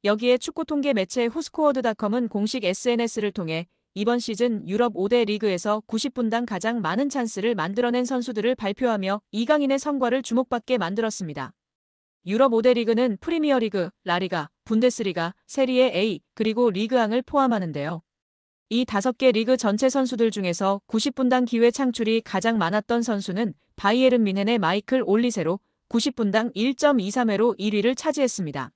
여기에 축구 통계 매체 후스코어드닷컴은 공식 SNS를 통해 이번 시즌 유럽 5대 리그에서 90분당 가장 많은 찬스를 만들어낸 선수들을 발표하며 이강인의 성과를 주목받게 만들었습니다. 유럽 5대 리그는 프리미어리그, 라리가, 분데스리가, 세리에 A, 그리고 리그앙을 포함하는데요. 이 5개 리그 전체 선수들 중에서 90분당 기회 창출이 가장 많았던 선수는 바이에른 뮌헨의 마이클 올리세로 90분당 1.23회로 1위를 차지했습니다.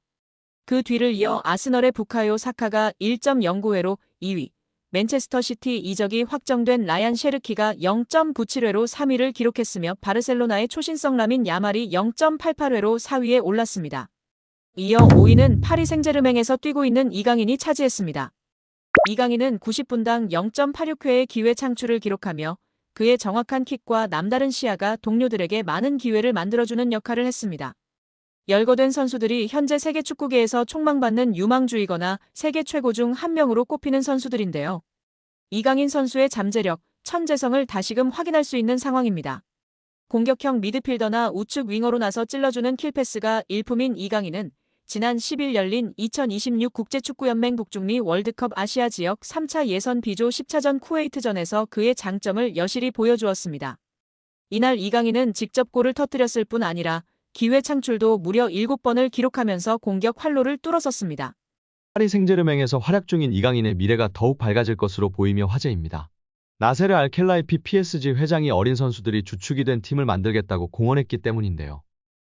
그 뒤를 이어 아스널의 부카요 사카가 1.09회로 2위, 맨체스터 시티 이적이 확정된 라얀 셰르키가 0.97회로 3위를 기록했으며 바르셀로나의 초신성 라민 야말이 0.88회로 4위에 올랐습니다. 이어 5위는 파리 생제르맹에서 뛰고 있는 이강인이 차지했습니다. 이강인은 90분당 0.86회의 기회 창출을 기록하며 그의 정확한 킥과 남다른 시야가 동료들에게 많은 기회를 만들어주는 역할을 했습니다. 열거된 선수들이 현재 세계 축구계에서 촉망받는 유망주이거나 세계 최고 중 한 명으로 꼽히는 선수들인데요. 이강인 선수의 잠재력, 천재성을 다시금 확인할 수 있는 상황입니다. 공격형 미드필더나 우측 윙어로 나서 찔러주는 킬패스가 일품인 이강인은 지난 10일 열린 2026 국제축구연맹 북중미 월드컵 아시아 지역 3차 예선 B조 10차전 쿠웨이트전에서 그의 장점을 여실히 보여주었습니다. 이날 이강인은 직접 골을 터뜨렸을 뿐 아니라 기회 창출도 무려 7번을 기록하면서 공격 활로를 뚫어섰습니다. 파리 생제르맹에서 활약 중인 이강인의 미래가 더욱 밝아질 것으로 보이며 화제입니다. 나세르 알켈라이피 PSG 회장이 어린 선수들이 주축이 된 팀을 만들겠다고 공언했기 때문인데요.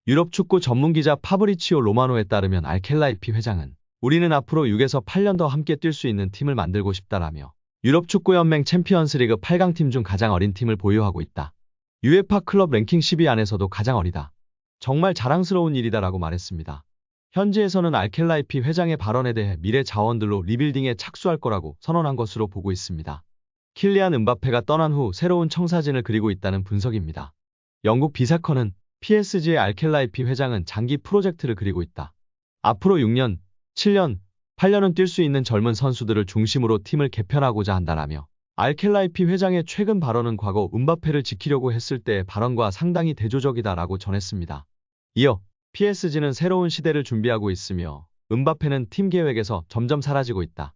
유럽 축구 전문기자 파브리치오 로마노에 따르면 알켈라이피 회장은 우리는 앞으로 6에서 8년 더 함께 뛸 수 있는 팀을 만들고 싶다라며 유럽 축구연맹 챔피언스리그 8강팀 중 가장 어린 팀을 보유하고 있다. UEFA 클럽 랭킹 10위 안에서도 가장 어리다. 정말 자랑스러운 일이다라고 말했습니다. 현지에서는 알켈라이피 회장의 발언에 대해 미래 자원들로 리빌딩에 착수할 거라고 선언한 것으로 보고 있습니다. 킬리안 음바페가 떠난 후 새로운 청사진을 그리고 있다는 분석입니다. 영국 비사컨은 PSG의 알켈라이피 회장은 장기 프로젝트를 그리고 있다. 앞으로 6년, 7년, 8년은 뛸 수 있는 젊은 선수들을 중심으로 팀을 개편하고자 한다라며 알켈라이피 회장의 최근 발언은 과거 음바페를 지키려고 했을 때의 발언과 상당히 대조적이다라고 전했습니다. 이어 PSG는 새로운 시대를 준비하고 있으며 음바페는 팀 계획에서 점점 사라지고 있다.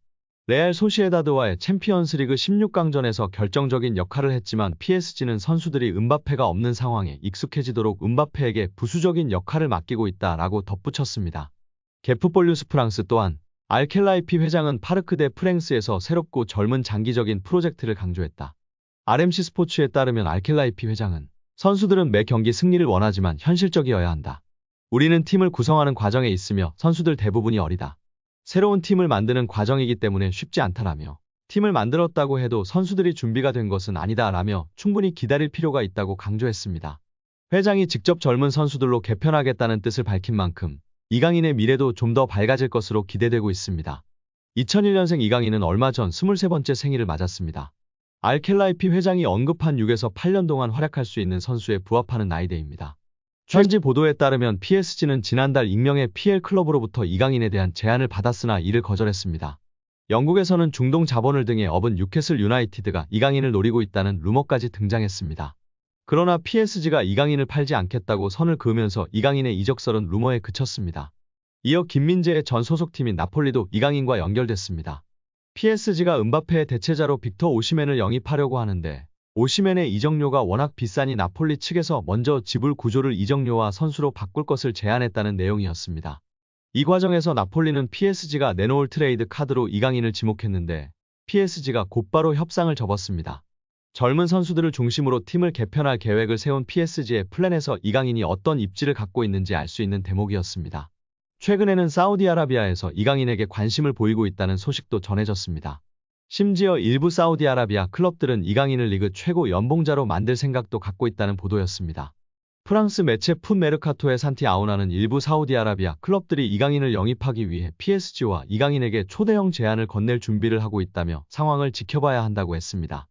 레알 소시에다드와의 챔피언스리그 16강전에서 결정적인 역할을 했지만 PSG는 선수들이 음바페가 없는 상황에 익숙해지도록 음바페에게 부수적인 역할을 맡기고 있다라고 덧붙였습니다. 게프폴뉴스 프랑스 또한 알켈라이피 회장은 파르크 데 프랭스에서 새롭고 젊은 장기적인 프로젝트를 강조했다. RMC 스포츠에 따르면 알켈라이피 회장은 선수들은 매 경기 승리를 원하지만 현실적이어야 한다. 우리는 팀을 구성하는 과정에 있으며 선수들 대부분이 어리다. 새로운 팀을 만드는 과정이기 때문에 쉽지 않다라며 팀을 만들었다고 해도 선수들이 준비가 된 것은 아니다라며 충분히 기다릴 필요가 있다고 강조했습니다. 회장이 직접 젊은 선수들로 개편하겠다는 뜻을 밝힌 만큼 이강인의 미래도 좀 더 밝아질 것으로 기대되고 있습니다. 2001년생 이강인은 얼마 전 23번째 생일을 맞았습니다. 알켈라이피 회장이 언급한 6에서 8년 동안 활약할 수 있는 선수에 부합하는 나이대입니다. 현지 보도에 따르면 PSG는 지난달 익명의 PL 클럽으로부터 이강인에 대한 제안을 받았으나 이를 거절했습니다. 영국에서는 중동 자본을 등에 업은 뉴캐슬 유나이티드가 이강인을 노리고 있다는 루머까지 등장했습니다. 그러나 PSG가 이강인을 팔지 않겠다고 선을 그으면서 이강인의 이적설은 루머에 그쳤습니다. 이어 김민재의 전 소속팀인 나폴리도 이강인과 연결됐습니다. PSG가 음바페의 대체자로 빅터 오시멘을 영입하려고 하는데 오시멘의 이적료가 워낙 비싸니 나폴리 측에서 먼저 지불 구조를 이적료와 선수로 바꿀 것을 제안했다는 내용이었습니다. 이 과정에서 나폴리는 PSG가 내놓을 트레이드 카드로 이강인을 지목했는데 PSG가 곧바로 협상을 접었습니다. 젊은 선수들을 중심으로 팀을 개편할 계획을 세운 PSG의 플랜에서 이강인이 어떤 입지를 갖고 있는지 알 수 있는 대목이었습니다. 최근에는 사우디아라비아에서 이강인에게 관심을 보이고 있다는 소식도 전해졌습니다. 심지어 일부 사우디아라비아 클럽들은 이강인을 리그 최고 연봉자로 만들 생각도 갖고 있다는 보도였습니다. 프랑스 매체 풋 메르카토의 산티 아우나는 일부 사우디아라비아 클럽들이 이강인을 영입하기 위해 PSG와 이강인에게 초대형 제안을 건넬 준비를 하고 있다며 상황을 지켜봐야 한다고 했습니다.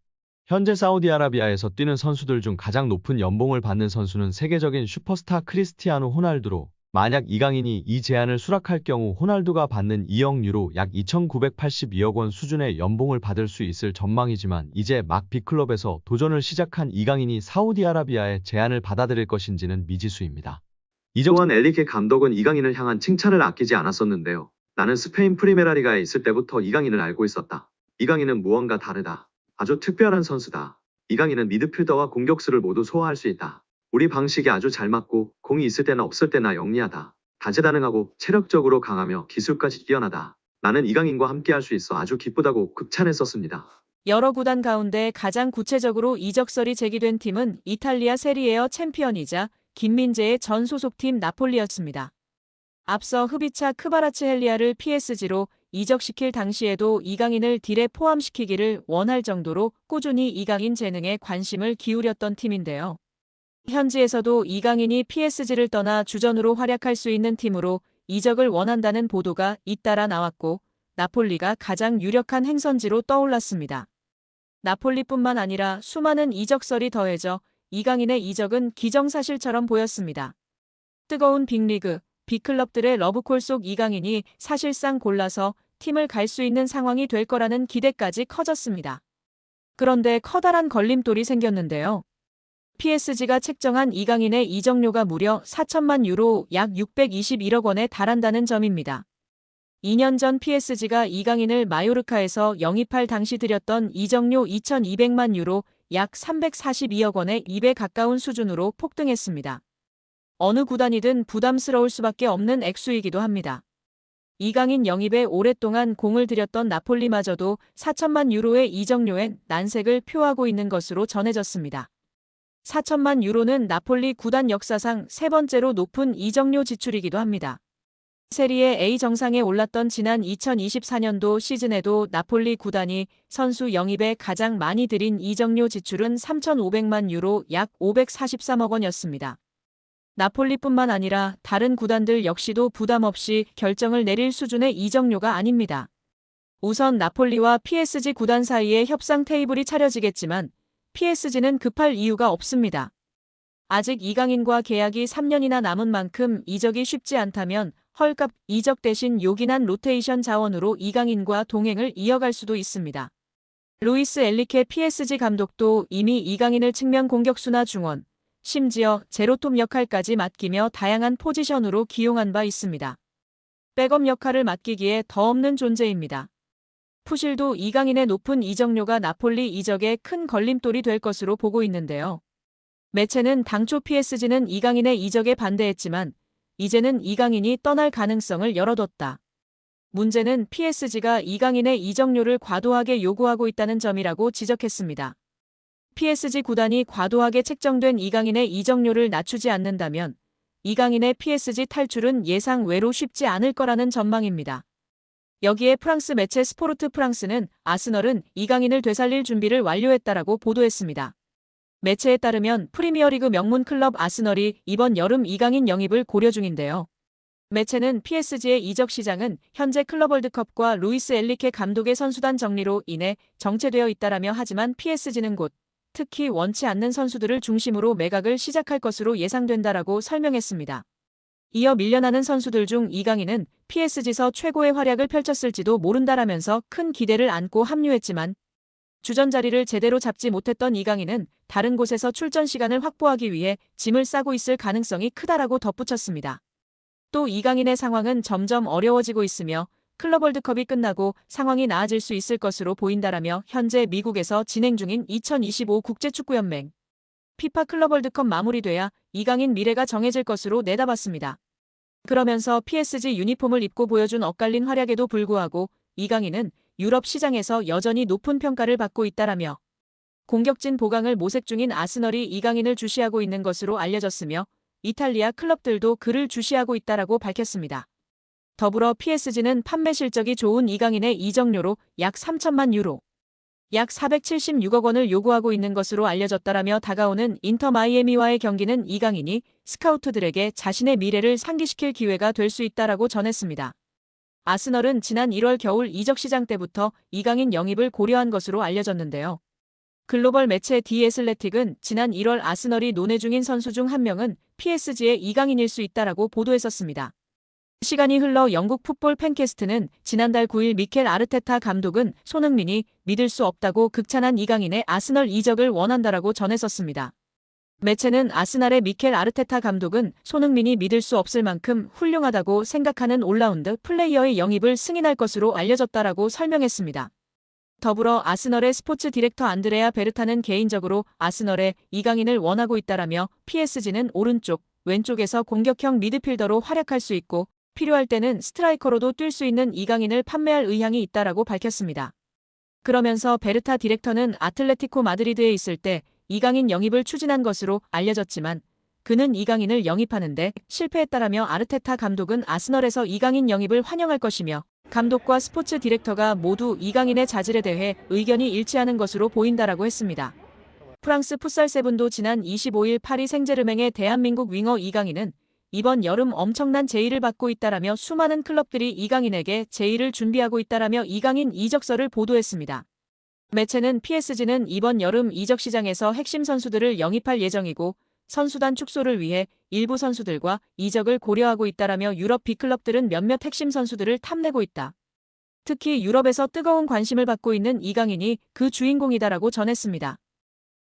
현재 사우디아라비아에서 뛰는 선수들 중 가장 높은 연봉을 받는 선수는 세계적인 슈퍼스타 크리스티아노 호날두로 만약 이강인이 이 제안을 수락할 경우 호날두가 받는 2억 유로 약 2,982억 원 수준의 연봉을 받을 수 있을 전망이지만 이제 막 B클럽에서 도전을 시작한 이강인이 사우디아라비아의 제안을 받아들일 것인지는 미지수입니다. 또한 엘리케 감독은 이강인을 향한 칭찬을 아끼지 않았었는데요. 나는 스페인 프리메라리가에 있을 때부터 이강인을 알고 있었다. 이강인은 무언가 다르다. 아주 특별한 선수다. 이강인은 미드필더와 공격수를 모두 소화할 수 있다. 우리 방식이 아주 잘 맞고 공이 있을 때나 없을 때나 영리하다. 다재다능하고 체력적으로 강하며 기술까지 뛰어나다. 나는 이강인과 함께할 수 있어 아주 기쁘다고 극찬했었습니다. 여러 구단 가운데 가장 구체적으로 이적설이 제기된 팀은 이탈리아 세리에어 챔피언이자 김민재의 전 소속팀 나폴리였습니다. 앞서 흡이차 크바라츠헬리아를 PSG로 이적시킬 당시에도 이강인을 딜에 포함시키기를 원할 정도로 꾸준히 이강인 재능에 관심을 기울였던 팀인데요. 현지에서도 이강인이 PSG를 떠나 주전으로 활약할 수 있는 팀으로 이적을 원한다는 보도가 잇따라 나왔고 나폴리가 가장 유력한 행선지로 떠올랐습니다. 나폴리뿐만 아니라 수많은 이적설이 더해져 이강인의 이적은 기정사실처럼 보였습니다. 뜨거운 빅리그, 빅클럽들의 러브콜 속 이강인이 사실상 골라서 팀을 갈 수 있는 상황이 될 거라는 기대까지 커졌습니다. 그런데 커다란 걸림돌이 생겼는데요. PSG가 책정한 이강인의 이적료가 무려 4천만 유로 약 621억 원에 달한다는 점입니다. 2년 전 PSG가 이강인을 마요르카에서 영입할 당시 들였던 이적료 2,200만 유로 약 342억 원의 2배 가까운 수준으로 폭등했습니다. 어느 구단이든 부담스러울 수밖에 없는 액수이기도 합니다. 이강인 영입에 오랫동안 공을 들였던 나폴리마저도 4천만 유로의 이적료엔 난색을 표하고 있는 것으로 전해졌습니다. 4천만 유로는 나폴리 구단 역사상 세 번째로 높은 이적료 지출이기도 합니다. 세리에 A 정상에 올랐던 지난 2024년도 시즌에도 나폴리 구단이 선수 영입에 가장 많이 들인 이적료 지출은 3,500만 유로 약 543억 원이었습니다. 나폴리뿐만 아니라 다른 구단들 역시도 부담 없이 결정을 내릴 수준의 이적료가 아닙니다. 우선 나폴리와 PSG 구단 사이에 협상 테이블이 차려지겠지만 PSG는 급할 이유가 없습니다. 아직 이강인과 계약이 3년이나 남은 만큼 이적이 쉽지 않다면 헐값 이적 대신 요긴한 로테이션 자원으로 이강인과 동행을 이어갈 수도 있습니다. 루이스 엘리케 PSG 감독도 이미 이강인을 측면 공격수나 중원, 심지어 제로톱 역할까지 맡기며 다양한 포지션으로 기용한 바 있습니다. 백업 역할을 맡기기에 더 없는 존재입니다. 푸실도 이강인의 높은 이적료가 나폴리 이적에 큰 걸림돌이 될 것으로 보고 있는데요. 매체는 당초 PSG는 이강인의 이적에 반대했지만 이제는 이강인이 떠날 가능성을 열어뒀다. 문제는 PSG가 이강인의 이적료를 과도하게 요구하고 있다는 점이라고 지적했습니다. PSG 구단이 과도하게 책정된 이강인의 이적료를 낮추지 않는다면 이강인의 PSG 탈출은 예상 외로 쉽지 않을 거라는 전망입니다. 여기에 프랑스 매체 스포르트 프랑스는 아스널은 이강인을 되살릴 준비를 완료했다라고 보도했습니다. 매체에 따르면 프리미어리그 명문 클럽 아스널이 이번 여름 이강인 영입을 고려 중인데요. 매체는 PSG의 이적 시장은 현재 클럽 월드컵과 루이스 엘리케 감독의 선수단 정리로 인해 정체되어 있다라며 하지만 PSG는 곧 특히 원치 않는 선수들을 중심으로 매각을 시작할 것으로 예상된다라고 설명했습니다. 이어 밀려나는 선수들 중 이강인은 PSG에서 최고의 활약을 펼쳤을지도 모른다라면서 큰 기대를 안고 합류했지만 주전 자리를 제대로 잡지 못했던 이강인은 다른 곳에서 출전 시간을 확보하기 위해 짐을 싸고 있을 가능성이 크다라고 덧붙였습니다. 또 이강인의 상황은 점점 어려워지고 있으며 클럽 월드컵이 끝나고 상황이 나아질 수 있을 것으로 보인다라며 현재 미국에서 진행 중인 2025 국제축구연맹 피파 클럽 월드컵 마무리돼야 이강인 미래가 정해질 것으로 내다봤습니다. 그러면서 PSG 유니폼을 입고 보여준 엇갈린 활약에도 불구하고 이강인은 유럽 시장에서 여전히 높은 평가를 받고 있다라며 공격진 보강을 모색 중인 아스널이 이강인을 주시하고 있는 것으로 알려졌으며 이탈리아 클럽들도 그를 주시하고 있다라고 밝혔습니다. 더불어 PSG는 판매 실적이 좋은 이강인의 이적료로 약 3천만 유로, 약 476억 원을 요구하고 있는 것으로 알려졌다라며 다가오는 인터 마이애미와의 경기는 이강인이 스카우트들에게 자신의 미래를 상기시킬 기회가 될 수 있다라고 전했습니다. 아스널은 지난 1월 겨울 이적 시장 때부터 이강인 영입을 고려한 것으로 알려졌는데요. 글로벌 매체 디 애슬레틱은 지난 1월 아스널이 논의 중인 선수 중 한 명은 PSG의 이강인일 수 있다라고 보도했었습니다. 시간이 흘러 영국 풋볼 팬캐스트는 지난달 9일 미켈 아르테타 감독은 손흥민이 믿을 수 없다고 극찬한 이강인의 아스널 이적을 원한다라고 전했었습니다. 매체는 아스날의 미켈 아르테타 감독은 손흥민이 믿을 수 없을 만큼 훌륭하다고 생각하는 올라운드 플레이어의 영입을 승인할 것으로 알려졌다라고 설명했습니다. 더불어 아스널의 스포츠 디렉터 안드레아 베르타는 개인적으로 아스널의 이강인을 원하고 있다라며 PSG는 오른쪽, 왼쪽에서 공격형 미드필더로 활약할 수 있고 필요할 때는 스트라이커로도 뛸 수 있는 이강인을 판매할 의향이 있다라고 밝혔습니다. 그러면서 베르타 디렉터는 아틀레티코 마드리드에 있을 때 이강인 영입을 추진한 것으로 알려졌지만 그는 이강인을 영입하는데 실패했다라며 아르테타 감독은 아스널에서 이강인 영입을 환영할 것이며 감독과 스포츠 디렉터가 모두 이강인의 자질에 대해 의견이 일치하는 것으로 보인다라고 했습니다. 프랑스 풋살 세븐도 지난 25일 파리 생제르맹의 대한민국 윙어 이강인은 이번 여름 엄청난 제의를 받고 있다라며 수많은 클럽들이 이강인에게 제의를 준비하고 있다라며 이강인 이적설을 보도했습니다. 매체는 PSG는 이번 여름 이적 시장에서 핵심 선수들을 영입할 예정이고 선수단 축소를 위해 일부 선수들과 이적을 고려하고 있다라며 유럽 B클럽들은 몇몇 핵심 선수들을 탐내고 있다. 특히 유럽에서 뜨거운 관심을 받고 있는 이강인이 그 주인공이다라고 전했습니다.